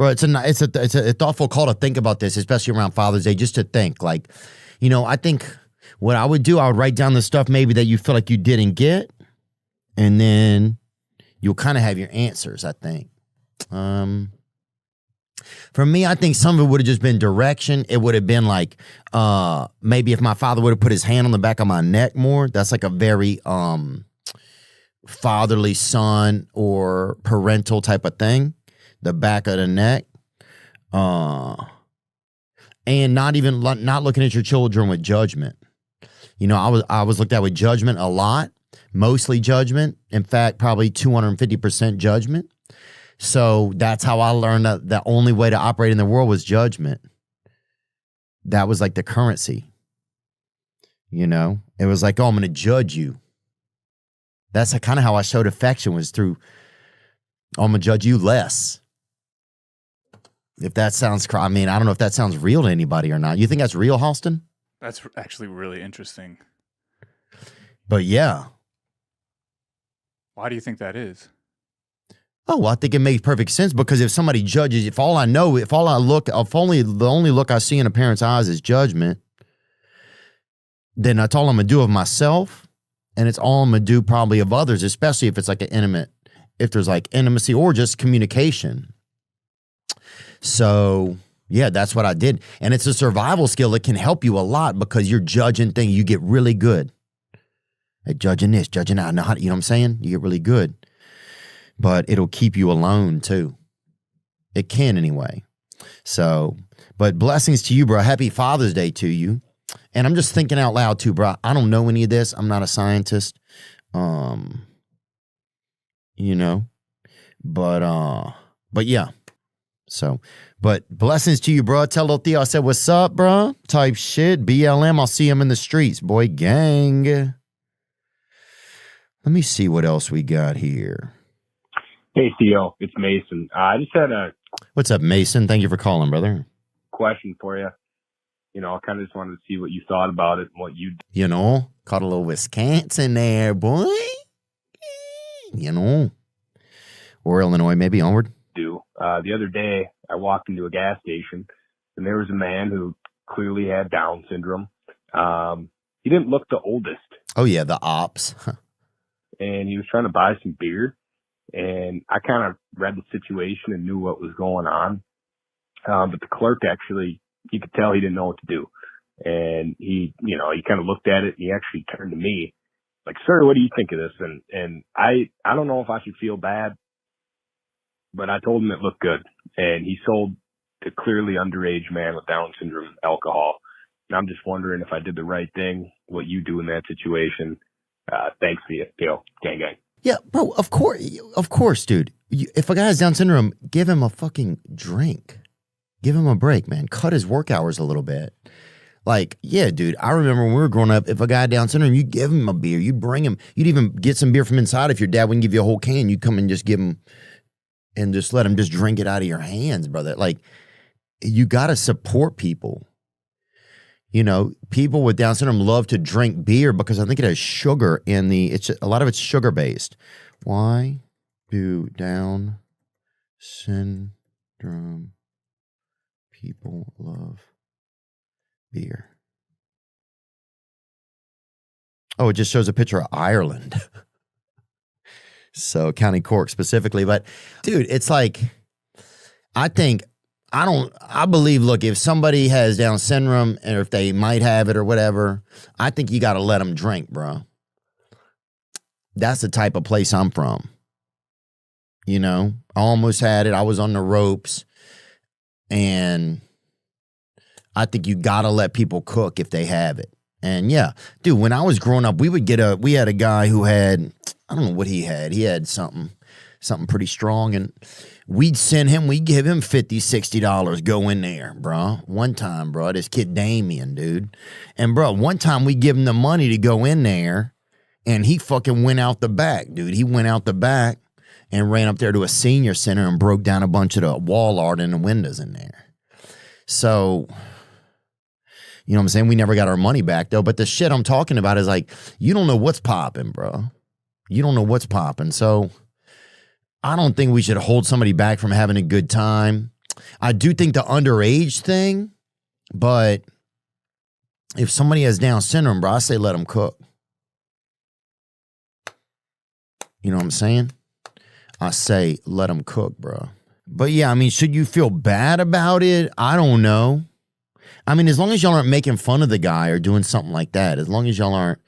Bro, it's a thoughtful call to think about this, especially around Father's Day, just to think. Like, I think what I would do, I would write down the stuff maybe that you feel like you didn't get, and then you'll kind of have your answers, I think. For me, I think some of it would have just been direction. It would have been like, maybe if my father would have put his hand on the back of my neck more. That's like a very fatherly son or parental type of thing. The back of the neck. And not looking at your children with judgment. I was looked at with judgment a lot. Mostly judgment. In fact, probably 250% judgment. So that's how I learned that the only way to operate in the world was judgment. That was like the currency. It was like, oh, I'm going to judge you. That's kind of how I showed affection, was through, oh, I'm going to judge you less. If that sounds, I don't know if that sounds real to anybody or not. You think that's real, Halston? That's actually really interesting. But yeah. Why do you think that is? Oh, well, I think it makes perfect sense, because if somebody judges, the only look I see in a parent's eyes is judgment, then that's all I'm going to do of myself, and it's all I'm going to do probably of others, especially if it's like if there's like intimacy or just communication. So, yeah, that's what I did. And it's a survival skill that can help you a lot, because you're judging things. You get really good at judging this, judging that. You know what I'm saying? You get really good. But it'll keep you alone too. It can anyway. So, but blessings to you, bro. Happy Father's Day to you. And I'm just thinking out loud too, bro. I don't know any of this. I'm not a scientist. But yeah. So, but blessings to you, bro. Tell little Theo I said, what's up, bro? Type shit. BLM. I'll see him in the streets, boy. Gang. Let me see what else we got here. Hey, Theo, it's Mason. I just had a... What's up, Mason? Thank you for calling, brother. Question for you. I kind of just wanted to see what you thought about it and what you... Caught a little Wisconsin there, boy. Or Illinois, maybe, onward. The other day, I walked into a gas station, and there was a man who clearly had Down syndrome. He didn't look the oldest. Oh, yeah, the ops. And he was trying to buy some beer. And I kind of read the situation and knew what was going on. But the clerk actually, you could tell he didn't know what to do. And he kind of looked at it, and he actually turned to me like, sir, what do you think of this? And I don't know if I should feel bad, but I told him it looked good. And he sold to clearly underage man with Down syndrome alcohol. And I'm just wondering if I did the right thing, what you do in that situation. Thanks for you, Theo. Gang, gang. Yeah, bro, of course, dude. If a guy has Down syndrome, give him a fucking drink. Give him a break, man. Cut his work hours a little bit. Like, yeah, dude, I remember when we were growing up, if a guy had Down syndrome, you give him a beer. You bring him. You'd even get some beer from inside. If your dad wouldn't give you a whole can, you'd come and just give him and just let him just drink it out of your hands, brother. Like, you got to support people. People with Down syndrome love to drink beer because I think it has sugar in a lot of it's sugar based. Why do Down syndrome people love beer? Oh, it just shows a picture of Ireland. So County Cork specifically. But dude, it's like, I believe, look, if somebody has Down syndrome or if they might have it or whatever, I think you got to let them drink, bro. That's the type of place I'm from. I almost had it. I was on the ropes. And I think you got to let people cook if they have it. And yeah, dude, when I was growing up, we had a guy who had, I don't know what he had. He had something pretty strong, and we'd give him $50, $60, go in there, bro. One time, bro, this kid Damian, dude. And bro, one time we give him the money to go in there, and he fucking went out the back, dude. He went out the back and ran up there to a senior center and broke down a bunch of the wall art in the windows in there. So, you know what I'm saying? We never got our money back, though. But the shit I'm talking about is like, you don't know what's popping, bro. You don't know what's popping. So I don't think we should hold somebody back from having a good time. I do think the underage thing, but if somebody has Down syndrome, bro, I say let them cook. You know what I'm saying? I say let them cook, bro. But yeah, I mean, should you feel bad about it? I don't know. I mean, as long as y'all aren't making fun of the guy or doing something like that, as long as y'all aren't,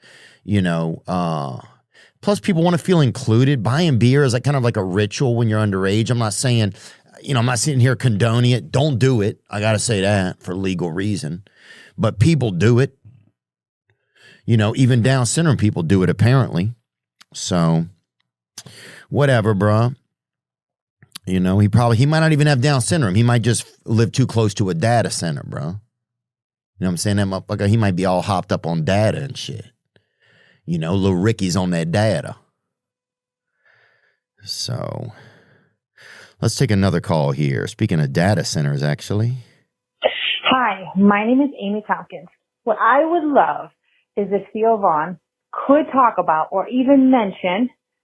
you know, plus people want to feel included. Buying beer is like kind of like a ritual when you're underage. I'm not saying, you know, I'm not sitting here condoning it. Don't do it. I got to say that for legal reason. But people do it. You know, even Down syndrome people do it apparently. So whatever, bro. You know, he might not even have Down syndrome. He might just live too close to a data center, bro. You know what I'm saying? That motherfucker, he might be all hopped up on data and shit. You know, little Ricky's on that data. So let's take another call here. Speaking of data centers, actually. Hi, my name is Amy Tompkins. What I would love is if Theo Vaughn could talk about or even mention